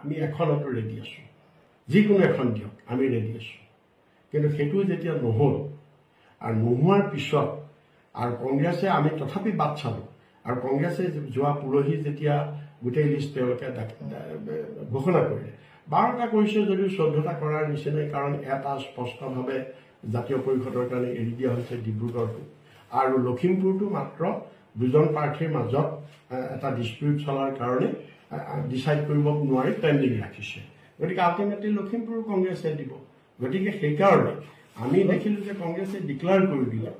আমি এখনতো ৰেডি আছো যিকোনো এখন দিয়ক আমি ৰেডি আছো কিন্তু সেইটো যেতিয়া নহল আৰু নোহোৱাৰ পিছত আৰু কংগ্ৰেছে আমি তথাপি বাদ চালো আৰু কংগ্ৰেছে যোৱা পুৰহি যেতিয়া গোটেই লিষ্ট তেওঁলোকে ঘোষণা কৰিলে 12টা কৰিছে যদিও 14টা কৰাৰ নিচিনাই কাৰণ এটা স্পষ্টভাৱে জাতীয় পৰিষদৰ কাৰণে এৰি দিয়া হৈছে ডিব্ৰুগড়টো আৰু লখিমপুৰটো মাত্ৰ দুজন প্ৰাৰ্থীৰ মাজত এটা ডিস্পিউট চলাৰ কাৰণে ডিসাইড কৰিব নোৱাৰি পেণ্ডিং ৰাখিছে গতিকে আল্টিমেটলি লখিমপুৰ কংগ্ৰেছে দিব গতিকে সেইকাৰণে আমি দেখিলো যে কংগ্ৰেছে ডিক্লেয়াৰ কৰি দিলে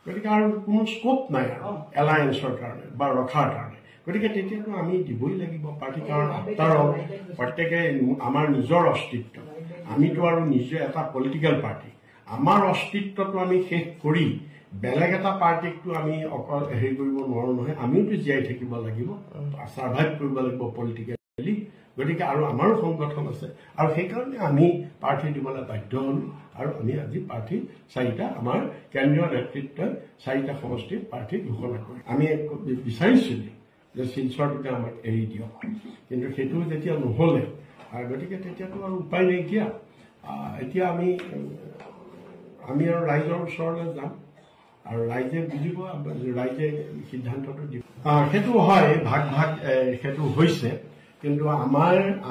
গতিকে আৰু কোনো স্কোপ নাই আৰু এলায়েন্সৰ কাৰণে বা ৰখাৰ কাৰণে গতিকে তেতিয়াতো আমি দিবই লাগিব পাৰ্টি কাৰণ আফটাৰ অল প্ৰত্যেকে আমাৰ নিজৰ অস্তিত্ব আমিতো আৰু নিজে এটা পলিটিকেল পাৰ্টি আমাৰ অস্তিত্বটো আমি শেষ কৰি বেলেগ এটা পাৰ্টিকটো আমি অকল হেৰি কৰিব নোৱাৰো নহয় আমিওতো জীয়াই থাকিব লাগিব সাৰ্ভাইভ কৰিব লাগিব পলিটিকেলি গতিকে আৰু আমাৰো সংগঠন আছে আৰু সেইকাৰণে আমি প্ৰাৰ্থী দিবলৈ বাধ্য হলো আৰু আমি আজি প্ৰাৰ্থী 4টা আমাৰ কেন্দ্ৰীয় নেতৃত্বই 4টা সমষ্টিৰ প্ৰাৰ্থী ঘোষণা কৰি আমি বিচাৰিছিলো যে শিলচৰটোকে আমাক এৰি দিয়ক কিন্তু সেইটো যেতিয়া নহলে আৰু গতিকে তেতিয়াতো আৰু উপায় নাইকিয়া এতিয়া আমি আৰু ৰাইজৰ ওচৰলৈ যাম আৰু ৰাইজে বুজিব ৰাইজে সিদ্ধান্তটো দিব সেইটো হয় ভাগ ভাগ সেইটো হৈছে কিন্তু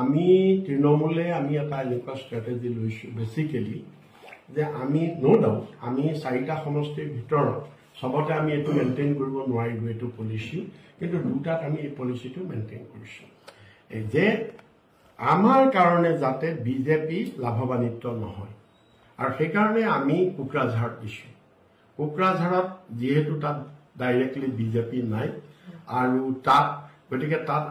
আমি তৃণমূলে আমি এটা এনেকুৱা ষ্ট্ৰেটেজি লৈছো বেচিকেলি যে আমি নো ডাউট আমি 4টা সমষ্টিৰ ভিতৰত সবতে আমি এইটো মেইনটেইন কৰিব নোৱাৰিব এইটো পলিচি কিন্তু দুটাত আমি এই পলিচিটো মেইনটেইন কৰিছো যে আমাৰ কাৰণে যাতে বিজেপি লাভৱান্বিত নহয় আৰু সেইকাৰণে আমি কোকৰাঝাৰত দিছো কোকৰাঝাৰত যেহেতু তাত ডাইৰেক্টলি বিজেপি নাই আৰু তাত গতিকে তাত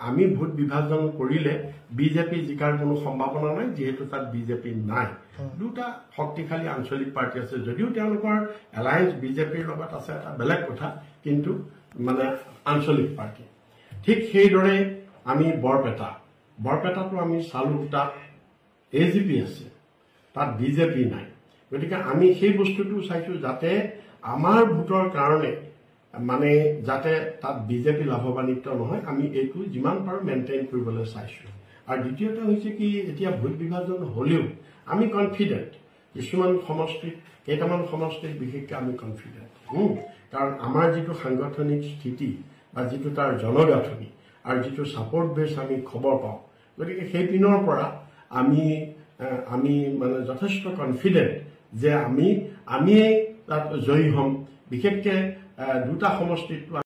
আমি ভোট বিভাজন কৰিলে বিজেপি জিকাৰ কোনো সম্ভাৱনা নাই যেহেতু তাত বিজেপি নাই দুটা শক্তিশালী আঞ্চলিক পাৰ্টি আছে যদিও তেওঁলোকৰ এলায়েন্স বিজেপিৰ লগত আছে এটা বেলেগ কথা কিন্তু মানে আঞ্চলিক পাৰ্টি ঠিক সেইদৰে আমি বৰপেটাটো আমি চালো তাত এজিপি আছে তাত বিজেপি নাই গতিকে আমি সেই বস্তুটো চাইছো যাতে আমাৰ ভোটৰ কাৰণে মানে যাতে তাত বিজেপি লাভৱান্বিত নহয় আমি এইটো যিমান পাৰো মেইনটেইন কৰিবলৈ চাইছো আৰু দ্বিতীয়টো হৈছে কি এতিয়া ভোট বিভাজন হলেও আমি কনফিডেন্ট কিছুমান সমষ্টিত কেইটামান সমষ্টিত বিশেষকৈ আমি কনফিডেন্ট কাৰণ আমাৰ যিটো সাংগঠনিক স্থিতি বা যিটো তাৰ জনগাঁথনি আৰু যিটো সাপোৰ্ট বেছ আমি খবৰ পাওঁ গতিকে সেই পিনৰ পৰা আমি মানে যথেষ্ট কনফিডেন্ট যে আমি তাত জয়ী হ'ম বিশেষকৈ দুটা সমষ্টিত